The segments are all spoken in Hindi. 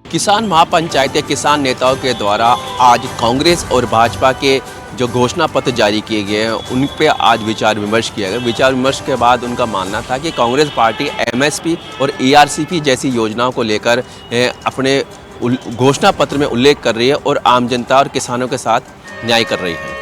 किसान महापंचायत या किसान नेताओं के द्वारा आज कांग्रेस और भाजपा के जो घोषणा पत्र जारी किए गए हैं उन पे आज विचार विमर्श किया गया। विचार विमर्श के बाद उनका मानना था कि कांग्रेस पार्टी एमएसपी और ईआरसीपी जैसी योजनाओं को लेकर अपने घोषणा पत्र में उल्लेख कर रही है और आम जनता और किसानों के साथ न्याय कर रही है।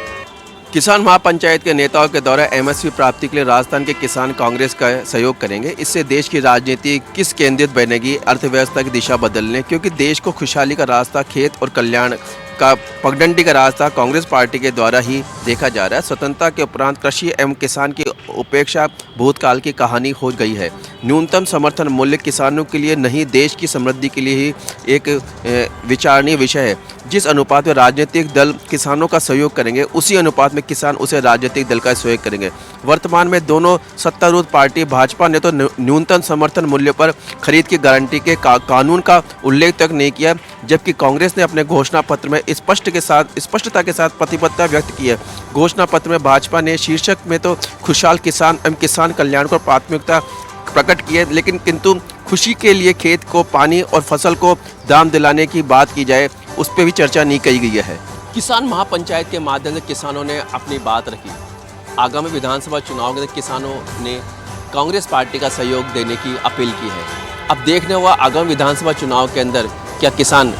किसान महापंचायत के नेताओं के द्वारा एमएसपी प्राप्ति के लिए राजस्थान के किसान कांग्रेस का सहयोग करेंगे। इससे देश की राजनीति किस केंद्रित बनेगी, अर्थव्यवस्था की दिशा बदलने, क्योंकि देश को खुशहाली का रास्ता खेत और कल्याण का पगडंडी का रास्ता कांग्रेस पार्टी के द्वारा ही देखा जा रहा है। स्वतंत्रता के उपरांत कृषि एवं किसान की उपेक्षा भूतकाल की कहानी हो गई है। न्यूनतम समर्थन मूल्य किसानों के लिए नहीं, देश की समृद्धि के लिए ही एक विचारणीय विषय है। जिस अनुपात में राजनीतिक दल किसानों का सहयोग करेंगे उसी अनुपात में किसान उसे राजनीतिक दल का सहयोग करेंगे। वर्तमान में दोनों सत्तारूढ़ पार्टी भाजपा ने तो न्यूनतम समर्थन मूल्य पर खरीद की गारंटी के कानून का उल्लेख तक नहीं किया, जबकि कांग्रेस ने अपने घोषणा पत्र में स्पष्टता के साथ प्रतिबद्धता व्यक्त की है। घोषणा पत्र में भाजपा ने शीर्षक में तो खुशहाल किसान एवं किसान कल्याण को प्राथमिकता प्रकट की है, लेकिन किंतु खुशी के लिए खेत को पानी और फसल को दाम दिलाने की बात की जाए उस पर भी चर्चा नहीं की गई है। किसान महापंचायत के माध्यम से किसानों ने अपनी बात रखी। आगामी विधानसभा चुनाव के लिए किसानों ने कांग्रेस पार्टी का सहयोग देने की अपील की है। अब देखने हुआ आगामी विधानसभा चुनाव के अंदर क्या किसान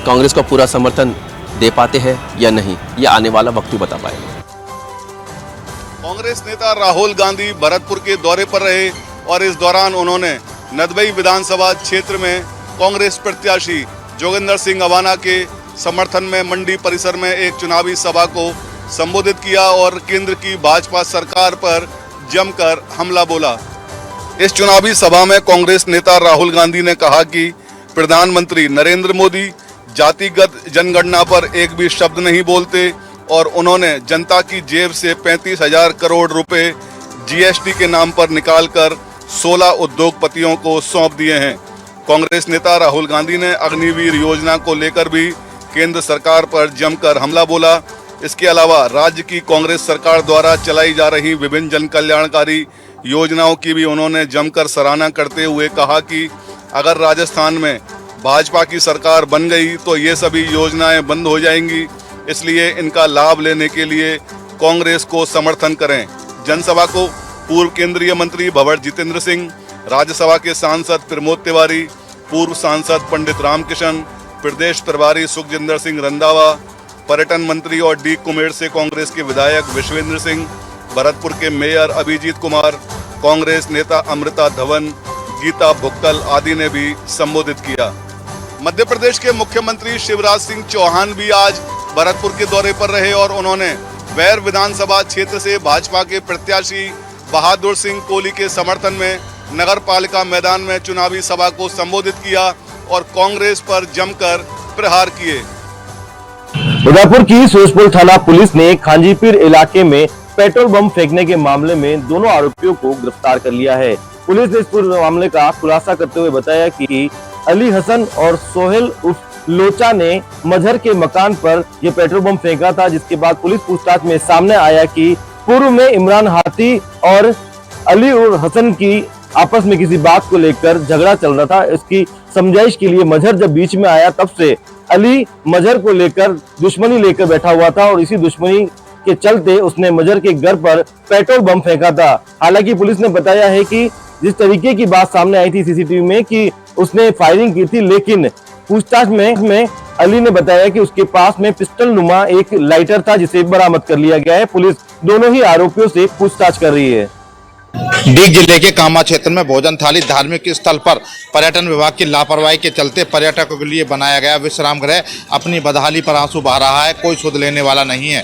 कांग्रेस को पूरा समर्थन दे पाते हैं या नहीं, यह आने वाला वक्त ही बता पाएगा। कांग्रेस नेता राहुल गांधी भरतपुर के दौरे पर रहे और इस दौरान उन्होंने नदबई विधानसभा क्षेत्र में कांग्रेस प्रत्याशी जोगिंदर सिंह अवाना के समर्थन में मंडी परिसर में एक चुनावी सभा को संबोधित किया और केंद्र की भाजपा सरकार पर जमकर हमला बोला। इस चुनावी सभा में कांग्रेस नेता राहुल गांधी ने कहा कि प्रधानमंत्री नरेंद्र मोदी जातिगत जनगणना पर एक भी शब्द नहीं बोलते और उन्होंने जनता की जेब से 35,000 करोड़ रुपए जीएसटी के नाम पर निकालकर 16 उद्योगपतियों को सौंप दिए हैं। कांग्रेस नेता राहुल गांधी ने अग्निवीर योजना को लेकर भी केंद्र सरकार पर जमकर हमला बोला। इसके अलावा राज्य की कांग्रेस सरकार द्वारा चलाई जा रही विभिन्न जन कल्याणकारी योजनाओं की भी उन्होंने जमकर सराहना करते हुए कहा कि अगर राजस्थान में भाजपा की सरकार बन गई तो ये सभी योजनाएं बंद हो जाएंगी, इसलिए इनका लाभ लेने के लिए कांग्रेस को समर्थन करें। जनसभा को पूर्व केंद्रीय मंत्री भंवर जितेंद्र सिंह, राज्यसभा के सांसद प्रमोद तिवारी, पूर्व सांसद पंडित रामकिशन, प्रदेश प्रभारी सुखजिंदर सिंह रंधावा, पर्यटन मंत्री और डी कुमेर से कांग्रेस के विधायक विश्वेंद्र सिंह, भरतपुर के मेयर अभिजीत कुमार, कांग्रेस नेता अमृता धवन, गीता भुक्कल आदि ने भी संबोधित किया। मध्य प्रदेश के मुख्यमंत्री शिवराज सिंह चौहान भी आज भरतपुर के दौरे पर रहे और उन्होंने वैर विधानसभा क्षेत्र से भाजपा के प्रत्याशी बहादुर सिंह कोहली के समर्थन में नगर पालिका मैदान में चुनावी सभा को संबोधित किया और कांग्रेस पर जमकर प्रहार किए। उदयपुर की सूरजपुर थाना पुलिस ने खांजीपीर इलाके में पेट्रोल बम फेंकने के मामले में दोनों आरोपियों को गिरफ्तार कर लिया है। पुलिस ने इस पूरे मामले का खुलासा करते हुए बताया कि अली हसन और सोहेल उर्फ लोचा ने मजहर के मकान पर यह पेट्रोल बम फेंका था, जिसके बाद पुलिस पूछताछ में सामने आया कि पूर्व में इमरान हाथी और अली उर हसन की आपस में किसी बात को लेकर झगड़ा चल रहा था। इसकी समझाइश के लिए मजहर जब बीच में आया तब से अली मजहर को लेकर दुश्मनी लेकर बैठा हुआ था और इसी दुश्मनी के चलते उसने मजहर के घर पर पेट्रोल बम फेंका था। हालांकि पुलिस ने बताया है कि जिस तरीके की बात सामने आई थी सीसीटीवी में कि उसने फायरिंग की थी, लेकिन पूछताछ में अली ने बताया कि उसके पास में पिस्टल नुमा एक लाइटर था जिसे बरामद कर लिया गया है। पुलिस दोनों ही आरोपियों से पूछताछ कर रही है। डीग जिले के कामा क्षेत्र में भोजन थाली धार्मिक स्थल पर पर्यटन विभाग की लापरवाही के चलते पर्यटकों के लिए बनाया गया विश्राम गृह अपनी बदहाली पर आंसू बहा रहा है। कोई सुध लेने वाला नहीं है।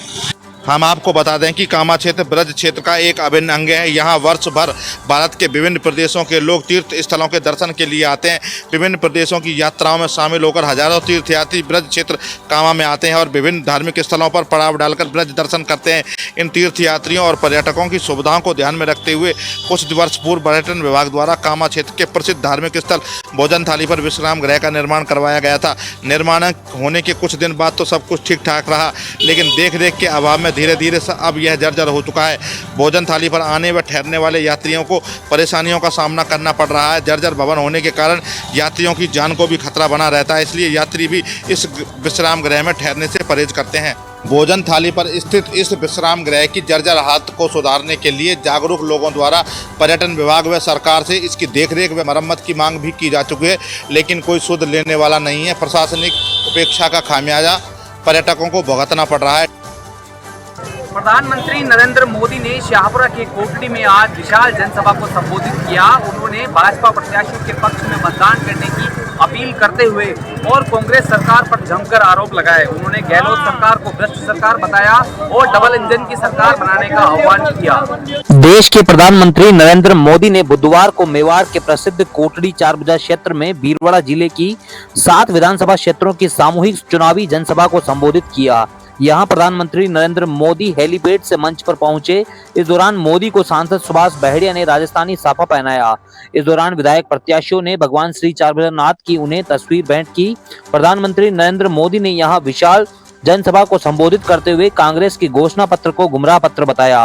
हम आपको बता दें कि कामा क्षेत्र ब्रज क्षेत्र का एक अभिन्न अंग है। यहाँ वर्ष भर भारत के विभिन्न प्रदेशों के लोग तीर्थ स्थलों के दर्शन के लिए आते हैं। विभिन्न प्रदेशों की यात्राओं में शामिल होकर हजारों तीर्थयात्री ब्रज क्षेत्र कामा में आते हैं और विभिन्न धार्मिक स्थलों पर पड़ाव डालकर ब्रज दर्शन करते हैं। इन तीर्थयात्रियों और पर्यटकों की सुविधाओं को ध्यान में रखते हुए कुछ वर्ष पूर्व पर्यटन विभाग द्वारा कामा क्षेत्र के प्रसिद्ध धार्मिक स्थल भोजन थाली पर विश्राम गृह का निर्माण करवाया गया था। निर्माण होने के कुछ दिन बाद तो सब कुछ ठीक ठाक रहा, लेकिन देख रेख के अभाव में धीरे धीरे अब यह जर्जर हो चुका है। भोजन थाली पर आने व ठहरने वाले यात्रियों को परेशानियों का सामना करना पड़ रहा है। जर्जर भवन होने के कारण यात्रियों की जान को भी खतरा बना रहता है, इसलिए यात्री भी इस विश्राम गृह में ठहरने से परहेज करते हैं। भोजन थाली पर स्थित इस विश्राम गृह की जर्जर हालत को सुधारने के लिए जागरूक लोगों द्वारा पर्यटन विभाग व सरकार से इसकी देखरेख व मरम्मत की मांग भी की जा चुकी है, लेकिन कोई सुध लेने वाला नहीं है। प्रशासनिक उपेक्षा का खामियाजा पर्यटकों को भुगतना पड़ रहा है। प्रधानमंत्री नरेंद्र मोदी ने शाहपुरा के कोटड़ी में आज विशाल जनसभा को संबोधित किया। उन्होंने भाजपा प्रत्याशियों के पक्ष में मतदान करने की अपील करते हुए और कांग्रेस सरकार पर जमकर आरोप लगाए। उन्होंने गहलोत सरकार को भ्रष्ट सरकार बताया और डबल इंजन की सरकार बनाने का आह्वान किया। देश के प्रधानमंत्री नरेंद्र मोदी ने बुधवार को मेवाड़ के प्रसिद्ध कोटड़ी 4 बाजार क्षेत्र में भीलवाड़ा जिले की 7 विधानसभा क्षेत्रों की सामूहिक चुनावी जनसभा को संबोधित किया। यहां प्रधानमंत्री नरेंद्र मोदी हेलीपैड से मंच पर पहुंचे। इस दौरान मोदी को सांसद सुभाष बहड़िया ने राजस्थानी साफा पहनाया। इस दौरान विधायक प्रत्याशियों ने भगवान श्री चारभुजनाथ की उन्हें तस्वीर भेंट की। प्रधानमंत्री नरेंद्र मोदी ने यहां विशाल जनसभा को संबोधित करते हुए कांग्रेस के घोषणा पत्र को गुमराह पत्र बताया।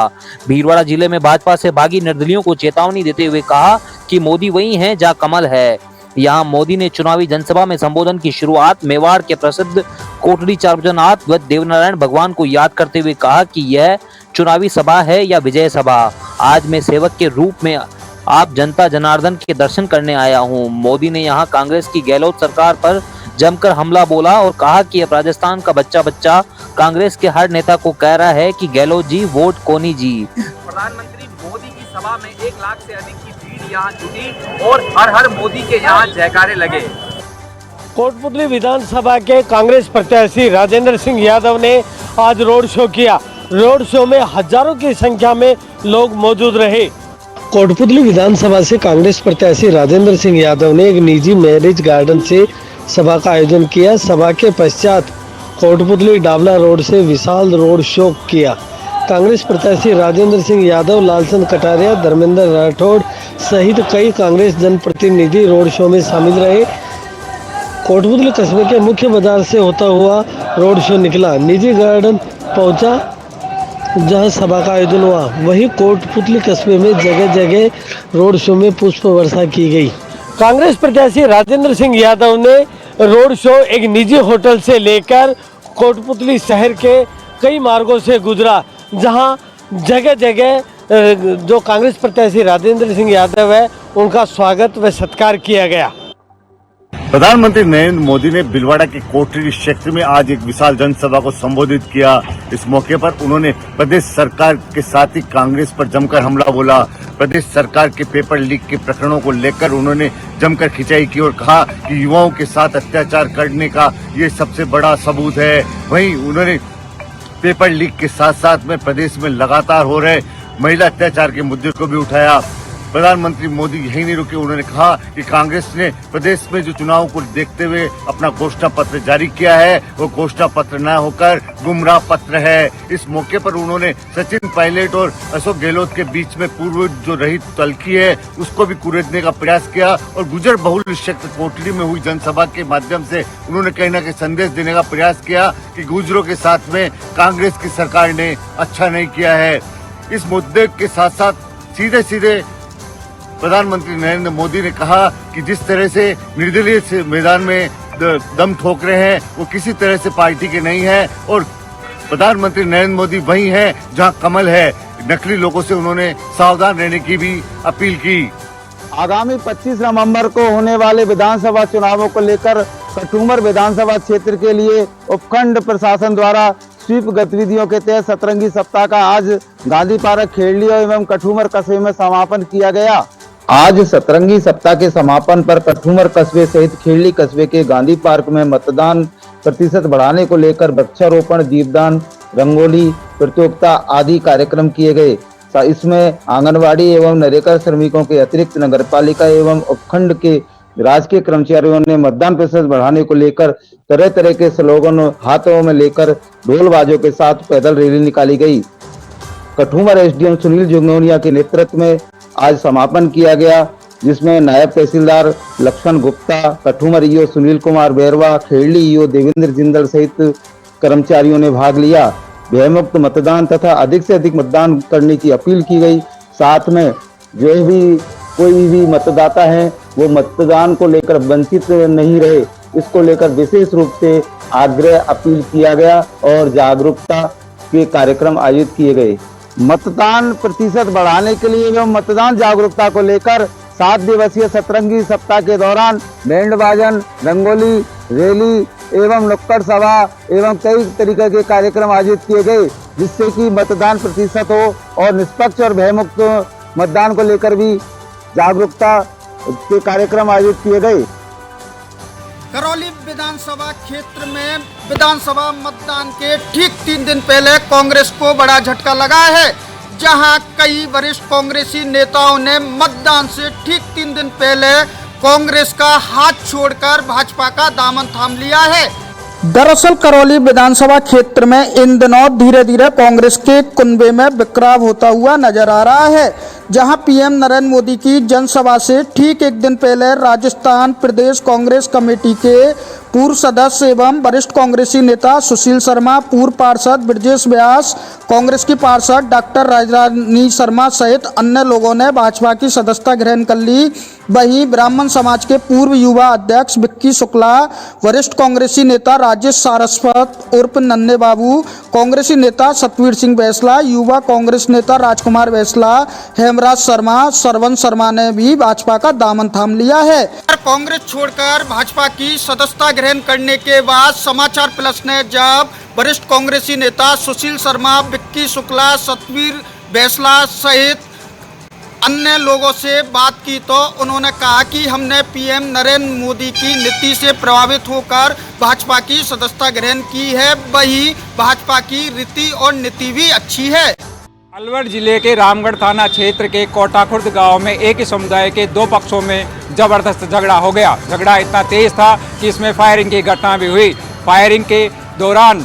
भीलवाड़ा जिले में भाजपा से भागी निर्दलियों को चेतावनी देते हुए कहा कि मोदी वही हैं जहां कमल है। यहां मोदी ने चुनावी जनसभा में संबोधन की शुरुआत मेवाड़ के प्रसिद्ध कोटड़ी चारभुजनाथ व देवनारायण भगवान को याद करते हुए कहा कि यह चुनावी सभा है या विजय सभा। आज मैं सेवक के रूप में आप जनता जनार्दन के दर्शन करने आया हूं। मोदी ने यहां कांग्रेस की गहलोत सरकार पर जमकर हमला बोला और कहा कि अब राजस्थान का बच्चा कांग्रेस के हर नेता को कह रहा है कि गहलोत जी वोट कोनी जी। प्रधानमंत्री मोदी की सभा में 1 लाख से अधिक की भीड़ यहाँ जुटी और हर हर मोदी के यहाँ जयकारे लगे। कोटपुतली विधानसभा के कांग्रेस प्रत्याशी राजेंद्र सिंह यादव ने आज रोड शो किया। रोड शो में हजारों की संख्या में लोग मौजूद रहे। कोटपुतली विधानसभा से कांग्रेस प्रत्याशी राजेंद्र सिंह यादव ने एक निजी मैरिज गार्डन से सभा का आयोजन किया। सभा के पश्चात कोटपुतली डाबला रोड से विशाल रोड शो किया। कांग्रेस प्रत्याशी राजेंद्र सिंह यादव, लालचंद कटारिया, धर्मेंद्र राठौड़ सहित कई कांग्रेस जनप्रतिनिधि रोड शो में शामिल रहे। कोटपुतली कस्बे के मुख्य बाजार से होता हुआ रोड शो निकला, निजी गार्डन पहुंचा जहां सभा का आयोजन हुआ। वहीं कोटपुतली कस्बे में जगह जगह रोड शो में पुष्प वर्षा की गई। कांग्रेस प्रत्याशी राजेंद्र सिंह यादव ने रोड शो एक निजी होटल से लेकर कोटपुतली शहर के कई मार्गों से गुजरा, जहां जगह जगह जो कांग्रेस प्रत्याशी राजेंद्र सिंह यादव है उनका स्वागत व सत्कार किया गया। प्रधानमंत्री नरेंद्र मोदी ने भीलवाड़ा के कोटड़ी क्षेत्र में आज एक विशाल जनसभा को संबोधित किया। इस मौके पर उन्होंने प्रदेश सरकार के साथ ही कांग्रेस पर जमकर हमला बोला। प्रदेश सरकार के पेपर लीक के प्रकरणों को लेकर उन्होंने जमकर खिंचाई की और कहा कि युवाओं के साथ अत्याचार करने का ये सबसे बड़ा सबूत है। वहीं उन्होंने पेपर लीक के साथ साथ में प्रदेश में लगातार हो रहे महिला अत्याचार के मुद्दे को भी उठाया। प्रधानमंत्री मोदी यही नहीं रुके, उन्होंने कहा कि कांग्रेस ने प्रदेश में जो चुनाव को देखते हुए अपना घोषणा पत्र जारी किया है वो घोषणा पत्र न होकर गुमराह पत्र है। इस मौके पर उन्होंने सचिन पायलट और अशोक गहलोत के बीच में पूर्व जो रही तलखी है उसको भी कुरेदने का प्रयास किया और गुजर बहुल क्षेत्र कोटड़ी में हुई जनसभा के माध्यम से उन्होंने कहीं न कहीं संदेश देने का प्रयास किया कि गुजरों के साथ में कांग्रेस की सरकार ने अच्छा नहीं किया है। इस मुद्दे के साथ साथ सीधे सीधे प्रधानमंत्री नरेंद्र मोदी ने कहा कि जिस तरह से निर्दलीय से मैदान में दम ठोक रहे हैं वो किसी तरह से पार्टी के नहीं है और प्रधानमंत्री नरेंद्र मोदी वही हैं जहां कमल है। नकली लोगों से उन्होंने सावधान रहने की भी अपील की। आगामी 25 नवंबर को होने वाले विधानसभा चुनावों को लेकर कठूमर विधानसभा क्षेत्र के लिए उपखंड प्रशासन द्वारा स्वीप गतिविधियों के तहत सतरंगी सप्ताह का आज गांधी पार्क, खेड़ली एवं कठूमर कस्बे में समापन किया गया। आज सतरंगी सप्ताह के समापन पर कठूमर कस्बे सहित खेड़ली कस्बे के गांधी पार्क में मतदान प्रतिशत बढ़ाने को लेकर वृक्षारोपण, दीपदान, रंगोली प्रतियोगिता आदि कार्यक्रम किए गए। इसमें आंगनवाड़ी एवं नरेगा श्रमिकों के अतिरिक्त नगरपालिका एवं उपखंड के राजकीय कर्मचारियों ने मतदान प्रतिशत बढ़ाने को लेकर तरह तरह के स्लोगन हाथों में लेकर ढोल बाजों के साथ पैदल रैली निकाली गई। कठूमर एसडीएम सुनील जोगनौनिया के नेतृत्व में आज समापन किया गया, जिसमें नायब तहसीलदार लक्ष्मण गुप्ता, कठूमर ईओ सुनील कुमार बैरवा, खेड़ली ईओ देवेंद्र जिंदल सहित कर्मचारियों ने भाग लिया। भयमुक्त मतदान तथा अधिक से अधिक मतदान करने की अपील की गई। साथ में जो भी कोई भी मतदाता है वो मतदान को लेकर वंचित नहीं रहे, इसको लेकर विशेष रूप से आग्रह अपील किया गया और जागरूकता के कार्यक्रम आयोजित किए गए। मतदान प्रतिशत बढ़ाने के लिए एवं मतदान जागरूकता को लेकर 7 दिवसीय सतरंगी सप्ताह के दौरान बैंड बाजन, रंगोली, रैली एवं नुक्कड़ सभा एवं कई तरीके के कार्यक्रम आयोजित किए गए, जिससे कि मतदान प्रतिशत हो और निष्पक्ष और भयमुक्त मतदान को लेकर भी जागरूकता के कार्यक्रम आयोजित किए गए। करौली विधानसभा क्षेत्र में विधानसभा मतदान के ठीक 3 दिन पहले कांग्रेस को बड़ा झटका लगा है, जहां कई वरिष्ठ कांग्रेसी नेताओं ने मतदान से ठीक 3 दिन पहले कांग्रेस का हाथ छोड़कर भाजपा का दामन थाम लिया है। दरअसल करौली विधानसभा क्षेत्र में इन दिनों धीरे धीरे कांग्रेस के कुनबे में बिखराव होता हुआ नजर आ रहा है, जहां पीएम नरेंद्र मोदी की जनसभा से ठीक एक दिन पहले राजस्थान प्रदेश कांग्रेस कमेटी के पूर्व सदस्य एवं वरिष्ठ कांग्रेसी नेता सुशील शर्मा, पूर्व पार्षद ब्रजेश व्यास, कांग्रेस की पार्षद डॉक्टर राजरानी शर्मा सहित अन्य लोगों ने भाजपा की सदस्यता ग्रहण कर ली। वहीं ब्राह्मण समाज के पूर्व युवा अध्यक्ष विक्की शुक्ला, वरिष्ठ कांग्रेसी नेता राजेश सारस्वत उर्फ नन्हे बाबू, कांग्रेसी नेता सतवीर सिंह बैसला, युवा कांग्रेस नेता राजकुमार बैसला, हेमराज शर्मा, सरवन शर्मा ने भी भाजपा का दामन थाम लिया है। कांग्रेस छोड़कर भाजपा की सदस्यता ग्रहण करने के बाद समाचार प्लस ने जब वरिष्ठ कांग्रेसी नेता सुशील शर्मा, विक्की शुक्ला, सतवीर बैसला सहित अन्य लोगों से बात की तो उन्होंने कहा कि हमने पीएम नरेंद्र मोदी की नीति से प्रभावित होकर भाजपा की सदस्यता ग्रहण की है, वही भाजपा की रीति और नीति भी अच्छी है। अलवर जिले के रामगढ़ थाना क्षेत्र के कोटाखुर्द गांव में एक ही समुदाय के 2 पक्षों में जबरदस्त झगड़ा हो गया। झगड़ा इतना तेज था कि इसमें फायरिंग की घटना भी हुई। फायरिंग के दौरान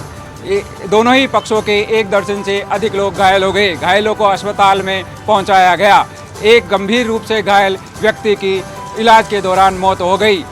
दोनों ही पक्षों के 1 दर्जन से अधिक लोग घायल हो गए। घायलों को अस्पताल में पहुंचाया गया। एक गंभीर रूप से घायल व्यक्ति की इलाज के दौरान मौत हो गई।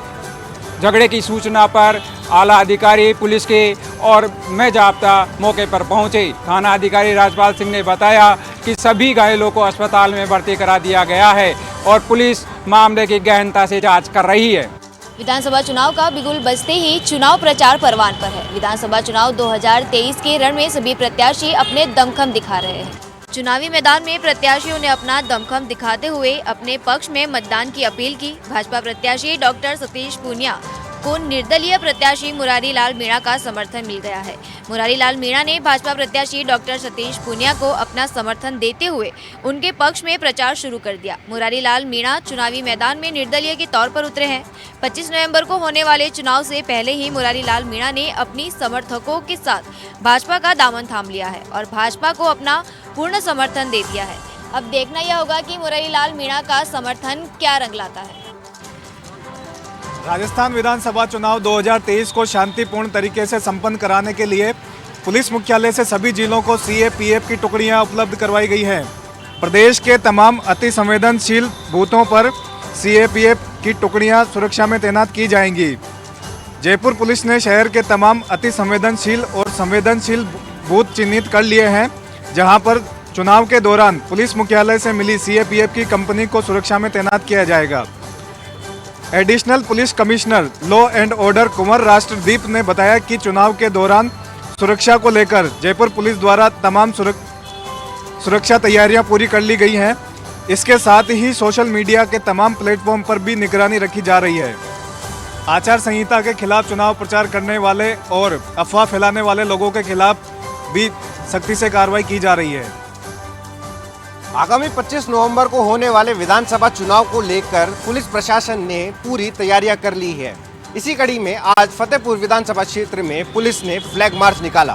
झगड़े की सूचना पर आला अधिकारी पुलिस के और मैं जाब्ता मौके पर पहुंचे। थाना अधिकारी राजपाल सिंह ने बताया कि सभी घायलों को अस्पताल में भर्ती करा दिया गया है और पुलिस मामले की गहनता से जांच कर रही है। विधानसभा चुनाव का बिगुल बजते ही चुनाव प्रचार परवान पर है। विधानसभा चुनाव 2023 के रण में सभी प्रत्याशी अपने दमखम दिखा रहे हैं। चुनावी मैदान में प्रत्याशियों ने अपना दमखम दिखाते हुए अपने पक्ष में मतदान की अपील की। भाजपा प्रत्याशी डॉक्टर सतीश पूनिया को निर्दलीय प्रत्याशी मुरारी लाल मीणा का समर्थन मिल गया है। मुरारी लाल मीणा ने भाजपा प्रत्याशी डॉक्टर सतीश पूनिया को अपना समर्थन देते हुए उनके पक्ष में प्रचार शुरू कर दिया। मुरारी लाल मीणा चुनावी मैदान में निर्दलीय के तौर पर उतरे हैं। 25 नवंबर को होने वाले चुनाव से पहले ही मुरारी लाल मीणा ने अपनी समर्थकों के साथ भाजपा का दामन थाम लिया है और भाजपा को अपना पूर्ण समर्थन दे दिया है। अब देखना यह होगा कि मुरारी लाल मीणा का समर्थन क्या रंग लाता है। राजस्थान विधानसभा चुनाव 2023 को शांतिपूर्ण तरीके से संपन्न कराने के लिए पुलिस मुख्यालय से सभी जिलों को सीएपीएफ की टुकड़ियां उपलब्ध करवाई गई हैं। प्रदेश के तमाम अति संवेदनशील बूथों पर सीएपीएफ की टुकड़ियां सुरक्षा में तैनात की जाएंगी। जयपुर पुलिस ने शहर के तमाम अति संवेदनशील और संवेदनशील बूथ चिन्हित कर लिए हैं, जहां पर चुनाव के दौरान पुलिस मुख्यालय से मिली सीएपीएफ की कंपनी को सुरक्षा में तैनात किया जाएगा। Additional police commissioner law and order Kunwar Rashtradeep ने बताया कि चुनाव के दौरान सुरक्षा को लेकर जयपुर पुलिस द्वारा तमाम सुरक्षा तैयारियां पूरी कर ली गई हैं। इसके साथ ही सोशल मीडिया के तमाम प्लेटफॉर्म पर भी निगरानी रखी जा रही है। आचार संहिता के खिलाफ चुनाव प्रचार करने वाले और अफवाह फैलाने वाले लोगों के खिलाफ भी सख्ती से कार्रवाई की जा रही है। आगामी 25 नवंबर को होने वाले विधानसभा चुनाव को लेकर पुलिस प्रशासन ने पूरी तैयारियां कर ली है। इसी कड़ी में आज फतेहपुर विधानसभा क्षेत्र में पुलिस ने फ्लैग मार्च निकाला।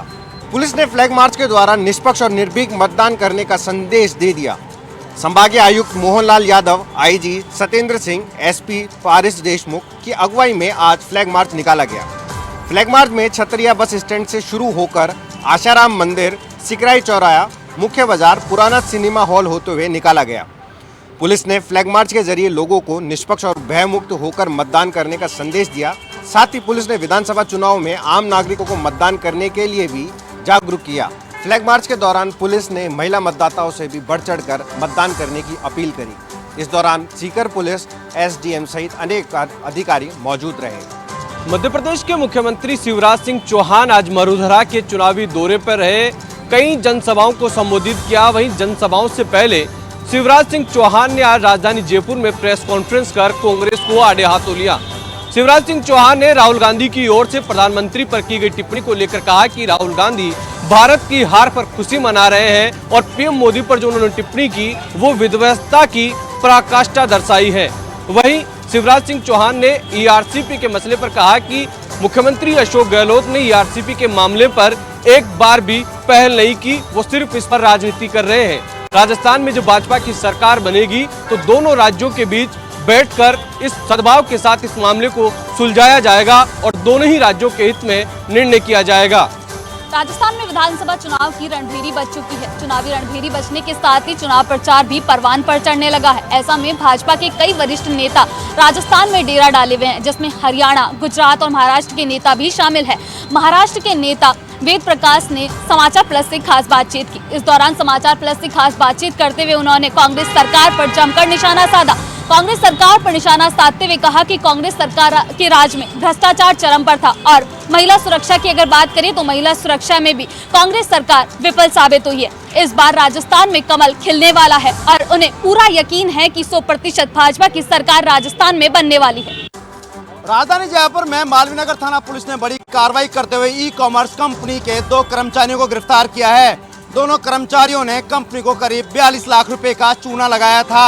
पुलिस ने फ्लैग मार्च के द्वारा निष्पक्ष और निर्भीक मतदान करने का संदेश दे दिया। संभागीय आयुक्त मोहनलाल यादव, आईजी सत्येंद्र सिंह, एसपी पारिस देशमुख की अगुवाई में आज फ्लैग मार्च निकाला गया। फ्लैग मार्च में छतरिया बस स्टैंड से शुरू होकर आशाराम मंदिर, सिकराई चौराहा, मुख्य बाजार, पुराना सिनेमा हॉल होते हुए निकाला गया। पुलिस ने फ्लैग मार्च के जरिए लोगों को निष्पक्ष और भयमुक्त होकर मतदान करने का संदेश दिया। साथ ही पुलिस ने विधानसभा चुनाव में आम नागरिकों को मतदान करने के लिए भी जागरूक किया। फ्लैग मार्च के दौरान पुलिस ने महिला मतदाताओं से भी बढ़ चढ़कर मतदान करने की अपील करी। इस दौरान सीकर पुलिस, एसडीएम सहित अनेक अधिकारी मौजूद रहे। मध्य प्रदेश के मुख्यमंत्री शिवराज सिंह चौहान आज मरुधरा के चुनावी दौरे पर रहे, कई जनसभाओं को संबोधित किया। वहीं जनसभाओं से पहले शिवराज सिंह चौहान ने आज राजधानी जयपुर में प्रेस कॉन्फ्रेंस कर कांग्रेस को आड़े हाथों लिया। शिवराज सिंह चौहान ने राहुल गांधी की ओर से प्रधानमंत्री पर की गई टिप्पणी को लेकर कहा कि राहुल गांधी भारत की हार पर खुशी मना रहे हैं और पीएम मोदी पर जो उन्होंने टिप्पणी की वो विध्वंसता की पराकाष्ठा दर्शाई है। वहीं शिवराज सिंह चौहान ने ईआरसीपी के मसले पर कहा कि मुख्यमंत्री अशोक गहलोत ने ईआरसीपी के मामले पर एक बार भी पहल नहीं की, वो सिर्फ इस पर राजनीति कर रहे हैं। राजस्थान में जब भाजपा की सरकार बनेगी तो दोनों राज्यों के बीच बैठकर इस सद्भाव के साथ इस मामले को सुलझाया जाएगा और दोनों ही राज्यों के हित में निर्णय किया जाएगा। राजस्थान में विधानसभा चुनाव की रणभेरी बज चुकी है। चुनावी रणभेरी बजने के साथ ही चुनाव प्रचार भी परवान पर चढ़ने लगा है। ऐसा में भाजपा के कई वरिष्ठ नेता राजस्थान में डेरा डाले हुए हैं, जिसमें हरियाणा, गुजरात और महाराष्ट्र के नेता भी शामिल है। महाराष्ट्र के नेता वेद प्रकाश ने समाचार प्लस से खास बातचीत की। इस दौरान समाचार प्लस से खास बातचीत करते हुए उन्होंने कांग्रेस सरकार पर जमकर निशाना साधा। कांग्रेस सरकार पर निशाना साधते हुए कहा कि कांग्रेस सरकार के राज में भ्रष्टाचार चरम पर था और महिला सुरक्षा की अगर बात करें तो महिला सुरक्षा में भी कांग्रेस सरकार विफल साबित हुई है। इस बार राजस्थान में कमल खिलने वाला है और उन्हें पूरा यकीन है कि 100% भाजपा की सरकार राजस्थान में बनने वाली है। राजधानी जयपुर में मालवीय थाना पुलिस ने बड़ी कार्रवाई करते हुए ई कॉमर्स कंपनी के 2 कर्मचारियों को गिरफ्तार किया है। दोनों कर्मचारियों ने कंपनी को करीब 42 लाख रुपए का चूना लगाया था।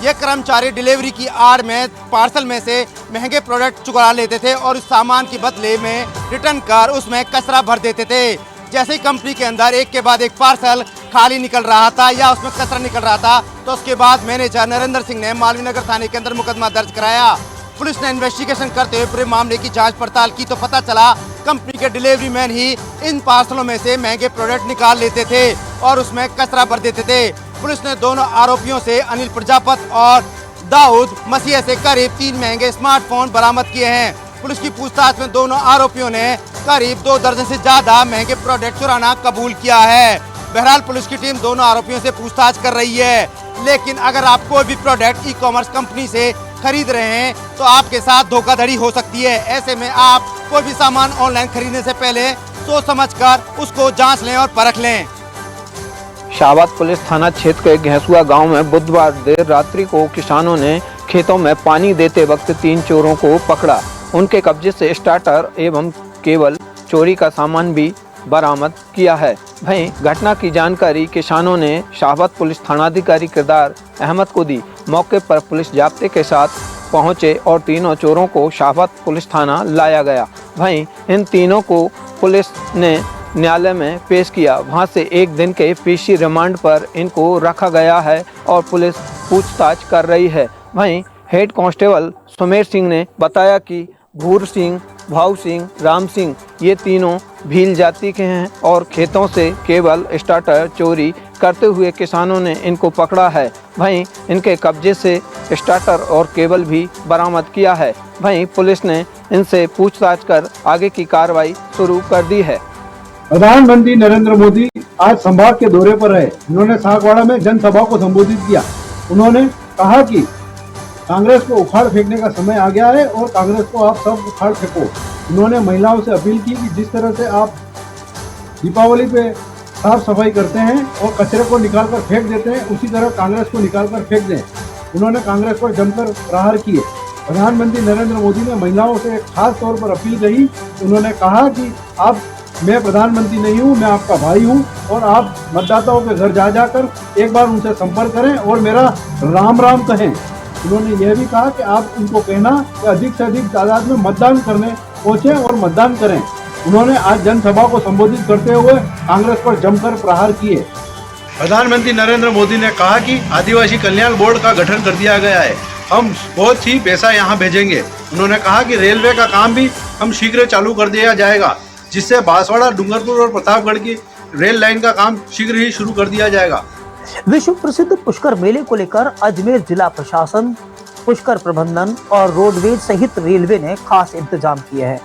ये कर्मचारी डिलीवरी की आड़ में पार्सल में से महंगे प्रोडक्ट चुरा लेते थे और उस सामान के बदले में रिटर्न कर उसमें कचरा भर देते थे। जैसे ही कंपनी के अंदर एक के बाद एक पार्सल खाली निकल रहा था या उसमें कचरा निकल रहा था तो उसके बाद मैनेजर नरेंद्र सिंह ने मालवीय थाने के अंदर मुकदमा दर्ज कराया। पुलिस ने इन्वेस्टिगेशन करते हुए पूरे मामले की जांच पड़ताल की तो पता चला कंपनी के डिलीवरी मैन ही इन पार्सलों में से महंगे प्रोडक्ट निकाल लेते थे और उसमें कचरा भर देते थे। पुलिस ने दोनों आरोपियों से अनिल प्रजापत और दाऊद मसीह से करीब 3 महंगे स्मार्टफोन बरामद किए हैं। पुलिस की पूछताछ में दोनों आरोपियों ने करीब 2 दर्जन से ज्यादा महंगे प्रोडक्ट चुराना कबूल किया है। बहरहाल पुलिस की टीम दोनों आरोपियों से पूछताछ कर रही है। लेकिन अगर आप कोई भी प्रोडक्ट ई कॉमर्स कंपनी से खरीद रहे हैं तो आपके साथ धोखाधड़ी हो सकती है। ऐसे में आप कोई भी सामान ऑनलाइन खरीदने से पहले सोच समझकर उसको जांच लें और परख लें। शाहबाद पुलिस थाना क्षेत्र के घैसुआ गांव में बुधवार देर रात्रि को किसानों ने खेतों में पानी देते वक्त 3 चोरों को पकड़ा। उनके कब्जे से स्टार्टर एवं केबल चोरी का सामान भी बरामद किया है। वहीं घटना की जानकारी किसानों ने शाहबाद पुलिस थानाधिकारी किरदार अहमद को दी। मौके पर पुलिस जाब्ते के साथ पहुंचे और तीनों चोरों को शाहबाद पुलिस थाना लाया गया। वहीं इन तीनों को पुलिस ने न्यायालय में पेश किया। वहां से 1 दिन के पीसी रिमांड पर इनको रखा गया है और पुलिस पूछताछ कर रही है। वहीं हेड कांस्टेबल सुमेर सिंह ने बताया कि भूर सिंह, भाऊ सिंह, राम सिंह ये तीनों भील जाति के हैं और खेतों से केबल स्टार्टर चोरी करते हुए किसानों ने इनको पकड़ा है। वहीं इनके कब्जे से स्टार्टर और केबल भी बरामद किया है। वहीं पुलिस ने इनसे पूछताछ कर आगे की कार्रवाई शुरू कर दी है। प्रधानमंत्री नरेंद्र मोदी आज संभाग के दौरे पर रहे। उन्होंने सागवाड़ा में जनसभा को संबोधित किया। उन्होंने कहा कि कांग्रेस को उखाड़ फेंकने का समय आ गया है और कांग्रेस को आप सब उखाड़ फेंको। उन्होंने महिलाओं से अपील की कि जिस तरह से आप दीपावली पे साफ सफाई करते हैं और कचरे को निकाल कर फेंक देते हैं, उसी तरह कांग्रेस को निकाल कर फेंक दें। उन्होंने कांग्रेस पर जमकर प्रहार किए। प्रधानमंत्री नरेंद्र मोदी ने महिलाओं से खास तौर पर अपील कही। उन्होंने कहा कि मैं प्रधानमंत्री नहीं हूँ, मैं आपका भाई हूँ और आप मतदाताओं के घर जा जाकर एक बार उनसे संपर्क करें और मेरा राम राम कहें। उन्होंने यह भी कहा कि आप उनको कहना कि अधिक से अधिक तादाद में मतदान करने पहुँचे और मतदान करें। उन्होंने आज जनसभा को संबोधित करते हुए कांग्रेस पर जमकर प्रहार किए। प्रधानमंत्री नरेंद्र मोदी ने कहा कि आदिवासी कल्याण बोर्ड का गठन कर दिया गया है, हम बहुत ही पैसा यहाँ भेजेंगे। उन्होंने कहा कि रेलवे का काम भी हम शीघ्र चालू कर दिया जाएगा, जिससे बांसवाड़ा, डूंगरपुर और प्रतापगढ़ की रेल लाइन का काम शीघ्र ही शुरू कर दिया जाएगा। विश्व प्रसिद्ध पुष्कर मेले को लेकर अजमेर जिला प्रशासन, पुष्कर प्रबंधन और रोडवेज सहित रेलवे ने खास इंतजाम किए हैं।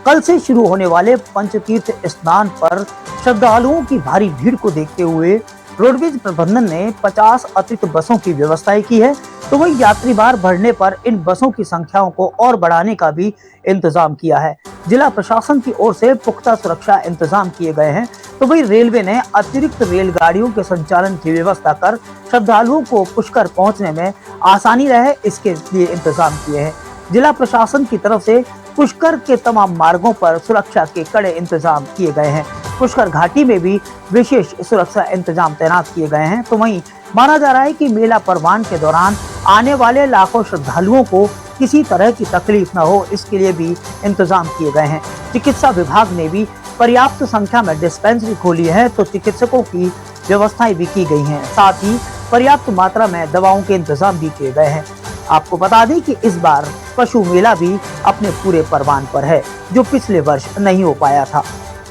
कल से शुरू होने वाले पंचतीर्थ स्नान पर श्रद्धालुओं की भारी भीड़ को देखते हुए रोडवेज प्रबंधन ने 50 अतिरिक्त बसों की व्यवस्थाएं की है, तो वही यात्री भार बढ़ने पर इन बसों की संख्याओं को और बढ़ाने का भी इंतजाम किया है। जिला प्रशासन की ओर से पुख्ता सुरक्षा इंतजाम किए गए हैं, तो वही रेलवे ने अतिरिक्त रेलगाड़ियों के संचालन की व्यवस्था कर श्रद्धालुओं को पुष्कर पहुंचने में आसानी रहे, इसके लिए इंतजाम किए हैं। जिला प्रशासन की तरफ से पुष्कर के तमाम मार्गों पर सुरक्षा के कड़े इंतजाम किए गए हैं। पुष्कर घाटी में भी विशेष सुरक्षा इंतजाम तैनात किए गए हैं, तो वहीं माना जा रहा है कि मेला परवान के दौरान आने वाले लाखों श्रद्धालुओं को किसी तरह की तकलीफ न हो, इसके लिए भी इंतजाम किए गए हैं। चिकित्सा विभाग ने भी पर्याप्त संख्या में डिस्पेंसरी खोली है, तो चिकित्सकों की व्यवस्थाएं भी की गई हैं। साथ ही पर्याप्त मात्रा में दवाओं के इंतजाम भी किए गए हैं। आपको बता दें कि इस बार पशु मेला भी अपने पूरे परवान पर है, जो पिछले वर्ष नहीं हो पाया था।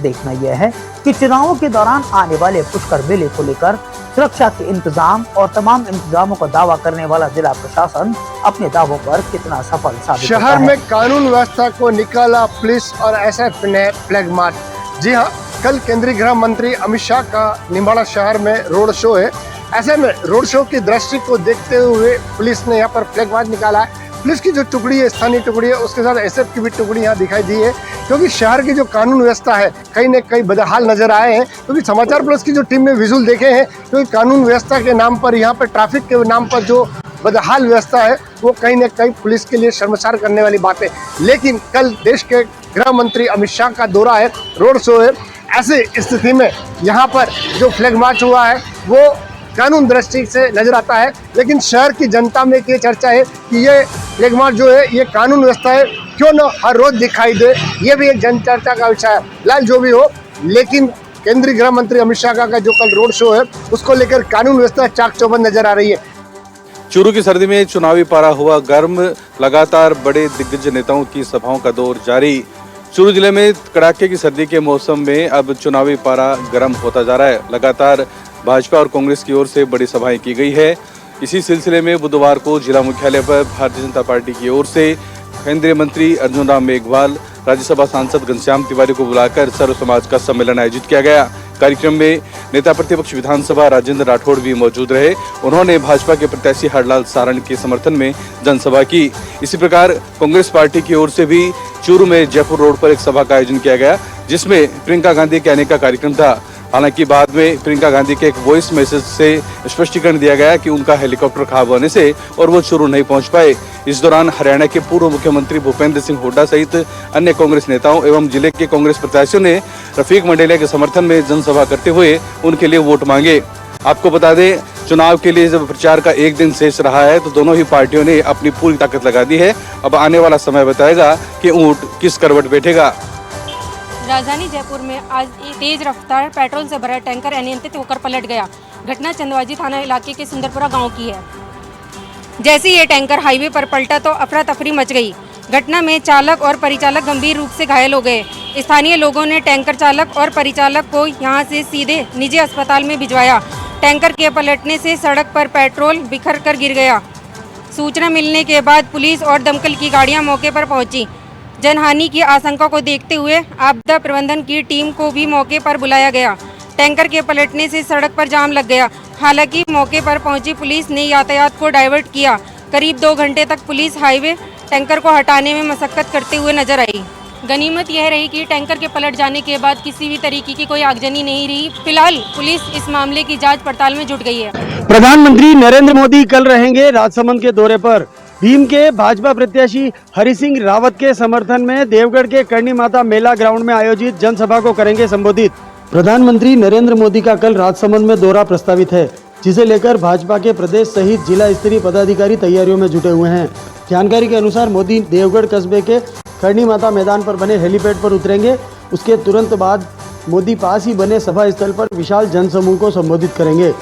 देखना यह है कि चुनावों के दौरान आने वाले पुष्कर मेले को लेकर सुरक्षा के इंतजाम और तमाम इंतजामों का दावा करने वाला जिला प्रशासन अपने दावों पर कितना सफल साबित होता है। शहर में कानून व्यवस्था को निकाला पुलिस और एसएफ ने फ्लैग मार्च। जी हाँ, कल केंद्रीय गृह मंत्री अमित शाह का निम्बाड़ा शहर में रोड शो है। ऐसे में रोड शो की दृष्टि को देखते हुए पुलिस ने यहाँ पर फ्लैग मार्च निकाला है। पुलिस की जो टुकड़ी है, स्थानीय टुकड़ी है, उसके साथ एसएफ की भी टुकड़ी यहाँ दिखाई दी है, क्योंकि शहर की जो कानून व्यवस्था है कहीं न कहीं बदहाल नजर आए हैं। क्योंकि समाचार प्लस की जो टीम ने विजुअल देखे हैं, क्योंकि कानून व्यवस्था के नाम पर, यहाँ पर ट्रैफिक के नाम पर जो बदहाल व्यवस्था है वो कहीं न कहीं पुलिस के लिए शर्मसार करने वाली बात है। लेकिन कल देश के गृह मंत्री अमित शाह का दौरा है, रोड शो है, ऐसे स्थिति में यहाँ पर जो फ्लैग मार्च हुआ है वो कानून दृष्टि से नजर आता है। लेकिन शहर की जनता में ये चर्चा है कि ये फ्लैग मार्च जो है ये कानून व्यवस्था है, क्यों न हर रोज दिखाई दे, ये भी एक जन चर्चा का विषय है। फिलहाल जो भी हो, लेकिन केंद्रीय गृह मंत्री अमित शाह का जो कल रोड शो है उसको लेकर कानून व्यवस्था चाक चौबंद नजर आ रही है। चूरू की सर्दी में चुनावी पारा हुआ गर्म, लगातार बड़े दिग्गज नेताओं की सभाओं का दौर जारी। चूरू जिले में कड़ाके की सर्दी के मौसम में अब चुनावी पारा गर्म होता जा रहा है। लगातार भाजपा और कांग्रेस की ओर से बड़ी सभाएं की गई है। इसी सिलसिले में बुधवार को जिला मुख्यालय पर भारतीय जनता पार्टी की ओर से केंद्रीय मंत्री अर्जुन राम मेघवाल, राज्यसभा सांसद घनश्याम तिवारी को बुलाकर सर्व समाज का सम्मेलन आयोजित किया गया। कार्यक्रम में नेता प्रतिपक्ष विधानसभा राजेंद्र राठौड़ भी मौजूद रहे। उन्होंने भाजपा के प्रत्याशी हरलाल सारण के समर्थन में जनसभा की। इसी प्रकार कांग्रेस पार्टी की ओर से भी चूरू में जयपुर रोड पर एक सभा का आयोजन किया गया, जिसमें प्रियंका गांधी के आने का कार्यक्रम था। हालांकि बाद में प्रियंका गांधी के एक वॉइस मैसेज से स्पष्टीकरण दिया गया कि उनका हेलीकॉप्टर खराब होने से और वो चूरू नहीं पहुंच पाए। इस दौरान हरियाणा के पूर्व मुख्यमंत्री भूपेंद्र सिंह हुड्डा सहित अन्य कांग्रेस नेताओं एवं जिले के कांग्रेस प्रत्याशियों ने रफीक मंडेलिया के समर्थन में जनसभा करते हुए उनके लिए वोट मांगे। आपको बता दें, चुनाव के लिए जब प्रचार का एक दिन शेष रहा है तो दोनों ही पार्टियों ने अपनी पूरी ताकत लगा दी है। अब आने वाला समय बताएगा कि ऊंट किस करवट बैठेगा। राजधानी जयपुर में आज तेज रफ्तार पेट्रोल से भरा टैंकर अनियंत्रित होकर पलट गया। घटना चंदवाजी थाना इलाके के सुंदरपुरा गांव की है। जैसे ये टैंकर हाईवे पर पलटा तो अफरा तफरी मच गई। घटना में चालक और परिचालक गंभीर रूप से घायल हो गए। स्थानीय लोगों ने टैंकर चालक और परिचालक को यहां से सीधे निजी अस्पताल में भिजवाया। टैंकर के पलटने से सड़क पर पेट्रोल बिखर कर गिर गया। सूचना मिलने के बाद पुलिस और दमकल की गाड़ियां मौके पर पहुंची। जनहानि की आशंका को देखते हुए आपदा प्रबंधन की टीम को भी मौके पर बुलाया गया। टैंकर के पलटने से सड़क पर जाम लग गया। हालांकि मौके पर पहुंची पुलिस ने यातायात को डाइवर्ट किया। करीब 2 घंटे तक पुलिस हाईवे टैंकर को हटाने में मशक्कत करते हुए नजर आई। गनीमत यह रही कि टैंकर के पलट जाने के बाद किसी भी तरीके की कोई आगजनी नहीं रही। फिलहाल पुलिस इस मामले की जांच पड़ताल में जुट गई है। प्रधानमंत्री नरेंद्र मोदी कल रहेंगे राजसमंद के दौरे पर। भीम के भाजपा प्रत्याशी हरि सिंह रावत के समर्थन में देवगढ़ के करणी माता मेला ग्राउंड में आयोजित जनसभा को करेंगे संबोधित। प्रधानमंत्री नरेंद्र मोदी का कल राजसमंद में दौरा प्रस्तावित है, जिसे लेकर भाजपा के प्रदेश सहित जिला स्तरीय पदाधिकारी तैयारियों में जुटे हुए हैं। जानकारी के अनुसार मोदी देवगढ़ कस्बे के करणी माता मैदान पर बने हेलीपैड पर उतरेंगे। उसके तुरंत बाद मोदी पास ही बने सभा स्थल पर विशाल जनसमूह को संबोधित करेंगे।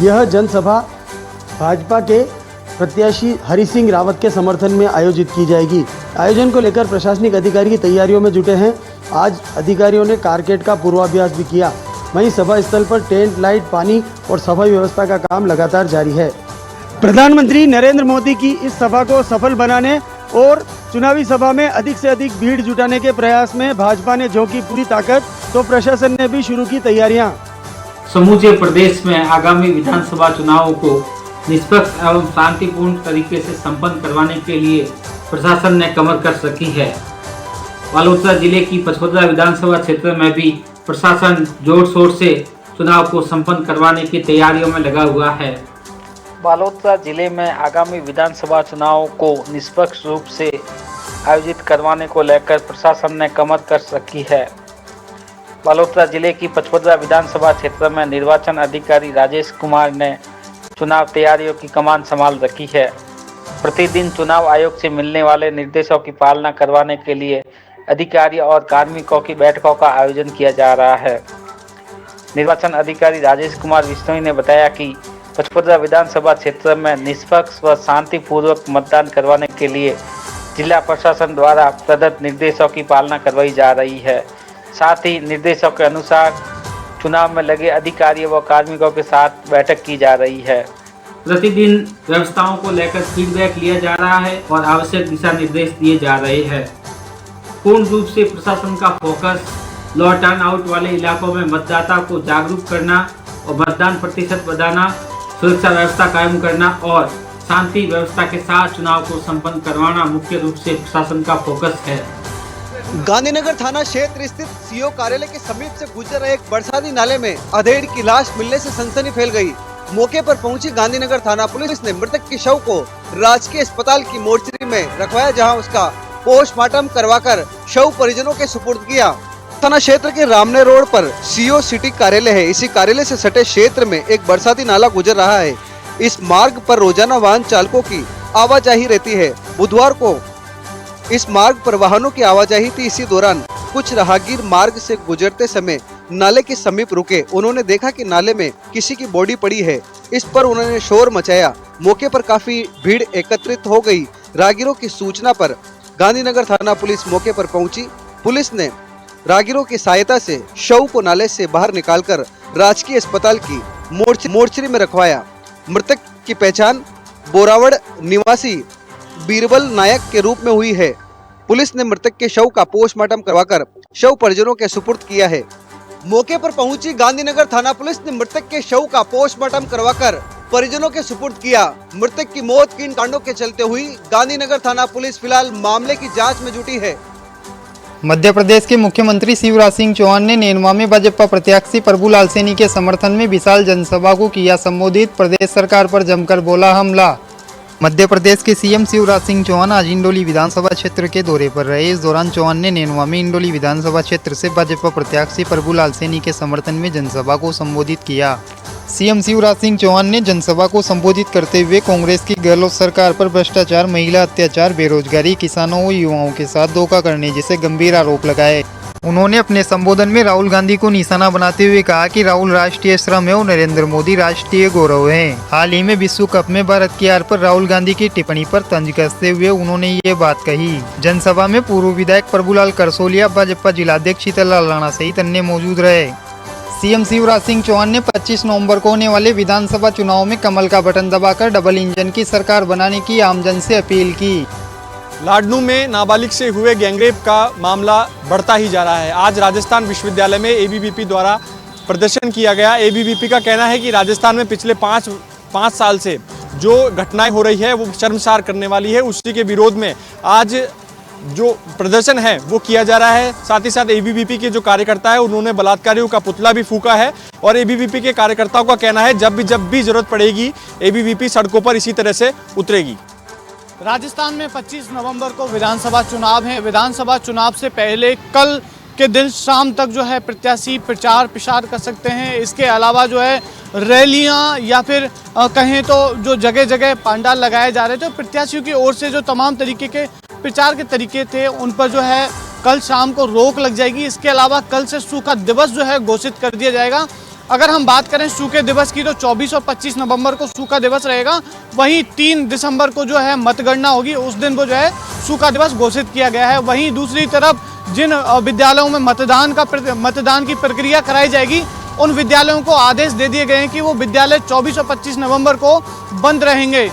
यह जनसभा भाजपा के प्रत्याशी हरि सिंह रावत के समर्थन में आयोजित की जाएगी। आयोजन को लेकर प्रशासनिक अधिकारी की तैयारियों में जुटे हैं। आज अधिकारियों ने कारकेड का पूर्वाभ्यास भी किया। वहीं सभा स्थल पर टेंट, लाइट, पानी और सफाई व्यवस्था का काम लगातार जारी है। प्रधानमंत्री नरेंद्र मोदी की इस सभा को सफल बनाने और चुनावी सभा में अधिक से अधिक भीड़ जुटाने के प्रयास में भाजपा ने झोंकी पूरी ताकत, तो प्रशासन ने भी शुरू की तैयारियां। समूचे प्रदेश में आगामी विधानसभा चुनावों को निष्पक्ष एवं शांतिपूर्ण तरीके से संपन्न करवाने के लिए प्रशासन ने कमर कस रखी है। बालोतरा जिले की 55 विधानसभा क्षेत्र में भी प्रशासन जोर शोर से चुनाव को संपन्न करवाने की तैयारियों में लगा हुआ है। बालोतरा जिले में आगामी विधानसभा चुनावों को निष्पक्ष रूप से आयोजित करवाने को लेकर प्रशासन ने कमर कस रखी है। बालोतरा जिले की 55 विधानसभा क्षेत्र में निर्वाचन अधिकारी राजेश कुमार ने चुनाव तैयारियों की कमान संभाल रखी है। प्रतिदिन चुनाव आयोग से मिलने वाले निर्देशों की पालना करवाने के लिए अधिकारियों और कार्मिकों की बैठकों का आयोजन किया जा रहा है। निर्वाचन अधिकारी राजेश कुमार विश्नोई ने बताया कि 55 विधानसभा क्षेत्र में निष्पक्ष व शांतिपूर्वक मतदान करवाने के लिए जिला प्रशासन द्वारा प्रदत्त निर्देशों की पालना करवाई जा रही है। साथ ही निर्देशों के अनुसार चुनाव में लगे अधिकारियों व कार्मिकों के साथ बैठक की जा रही है। प्रतिदिन व्यवस्थाओं को लेकर फीडबैक लिया जा रहा है और आवश्यक दिशा निर्देश दिए जा रहे हैं। पूर्ण रूप से प्रशासन का फोकस लो टर्न आउट वाले इलाकों में मतदाता को जागरूक करना और मतदान प्रतिशत बढ़ाना, सुरक्षा व्यवस्था कायम करना और शांति व्यवस्था के साथ चुनाव को संपन्न करवाना मुख्य रूप से प्रशासन का फोकस है। गांधीनगर थाना क्षेत्र स्थित सीओ कार्यालय के समीप से गुजर रहे एक बरसाती नाले में अधेड़ की लाश मिलने से सनसनी फैल गई। मौके पर पहुंची गांधीनगर थाना पुलिस ने मृतक के शव को राजकीय अस्पताल की मोर्चरी में रखवाया, जहां उसका पोस्टमार्टम करवाकर शव परिजनों के सुपुर्द किया। थाना क्षेत्र के रामने रोड पर सीओ सिटी कार्यालय है। इसी कार्यालय से सटे क्षेत्र में एक बरसाती नाला गुजर रहा है। इस मार्ग पर रोजाना वाहन चालकों की आवाजाही रहती है। बुधवार को इस मार्ग पर वाहनों की आवाजाही थी। इसी दौरान कुछ राहगीर मार्ग से गुजरते समय नाले के समीप रुके। उन्होंने देखा कि नाले में किसी की बॉडी पड़ी है। इस पर उन्होंने शोर मचाया। मौके पर काफी भीड़ एकत्रित हो गई। राहगीरों की सूचना पर गांधीनगर थाना पुलिस मौके पर पहुंची। पुलिस ने राहगीरों की सहायता से शव को नाले से बाहर निकालकर राजकीय अस्पताल की मोर्चरी में रखवाया। मृतक की पहचान बोरावड़ निवासी बीरबल नायक के रूप में हुई है। पुलिस ने मृतक के शव का पोस्टमार्टम करवाकर शव परिजनों के सुपुर्द किया है। मौके पर पहुंची गांधीनगर थाना पुलिस ने मृतक के शव का पोस्टमार्टम करवाकर परिजनों के सुपुर्द किया। मृतक की मौत किन कांडों के चलते हुई, गांधीनगर थाना पुलिस फिलहाल मामले की जांच में जुटी है। मध्य प्रदेश के मुख्यमंत्री शिवराज सिंह चौहान ने नेनुआ में भाजपा प्रत्याशी प्रभुलाल सैनी के समर्थन में विशाल जनसभा को किया संबोधित। प्रदेश सरकार पर जमकर बोला हमला। मध्य प्रदेश के सीएम शिवराज सिंह चौहान आज इंडोली विधानसभा क्षेत्र के दौरे पर रहे। इस दौरान चौहान ने नेनुआ में इंडोली विधानसभा क्षेत्र से भाजपा प्रत्याशी प्रभुलाल सैनी के समर्थन में जनसभा को संबोधित किया। सीएम शिवराज सिंह चौहान ने जनसभा को संबोधित करते हुए कांग्रेस की गहलोत सरकार पर भ्रष्टाचार, महिला अत्याचार, बेरोजगारी, किसानों व युवाओं के साथ धोखा करने जैसे गंभीर आरोप लगाए। उन्होंने अपने संबोधन में राहुल गांधी को निशाना बनाते हुए कहा कि राहुल राष्ट्रीय श्रम है और नरेंद्र मोदी राष्ट्रीय गौरव हैं। हाल ही में विश्व कप में भारत की हार पर राहुल गांधी की टिप्पणी पर तंज कसते हुए उन्होंने ये बात कही। जनसभा में पूर्व विधायक प्रभुलाल करसोलिया, भाजपा जिलाध्यक्ष शीतललाल राणा सहित अन्य मौजूद रहे। सीएम शिवराज सिंह चौहान ने 25 नवंबर को होने वाले विधानसभा चुनाव में कमल का बटन दबाकर डबल इंजन की सरकार बनाने की आमजन से अपील की। लाडनू में नाबालिग से हुए गैंगरेप का मामला बढ़ता ही जा रहा है। आज राजस्थान विश्वविद्यालय में एबीवीपी द्वारा प्रदर्शन किया गया। एबीवीपी का कहना है कि राजस्थान में पिछले पाँच साल से जो घटनाएं हो रही है वो शर्मसार करने वाली है। उसी के विरोध में आज जो प्रदर्शन है वो किया जा रहा है। साथ ही साथ एबीवीपी के जो कार्यकर्ता है उन्होंने बलात्कारियों का पुतला भी फूंका है और एबीवीपी के कार्यकर्ताओं का कहना है जब भी जरूरत पड़ेगी एबीवीपी सड़कों पर इसी तरह से उतरेगी। राजस्थान में 25 नवंबर को विधानसभा चुनाव है। विधानसभा चुनाव से पहले कल के दिन शाम तक जो है प्रत्याशी प्रचार प्रसार कर सकते हैं। इसके अलावा जो है रैलियां या फिर कहें तो जो जगह जगह पंडाल लगाए जा रहे थे, प्रत्याशियों की ओर से जो तमाम तरीके के प्रचार के तरीके थे उन पर जो है कल शाम को रोक लग जाएगी। इसके अलावा कल से सूखा दिवस जो है घोषित कर दिया जाएगा। अगर हम बात करें सूखे दिवस की तो 24 और 25 नवंबर को सूखा दिवस रहेगा। वहीं 3 दिसंबर को जो है मतगणना होगी, उस दिन को जो है सूखा दिवस घोषित किया गया है। वहीं दूसरी तरफ जिन विद्यालयों में मतदान की प्रक्रिया कराई जाएगी उन विद्यालयों को आदेश दे दिए गए हैं कि वो विद्यालय 24 और 25 नवंबर को बंद रहेंगे।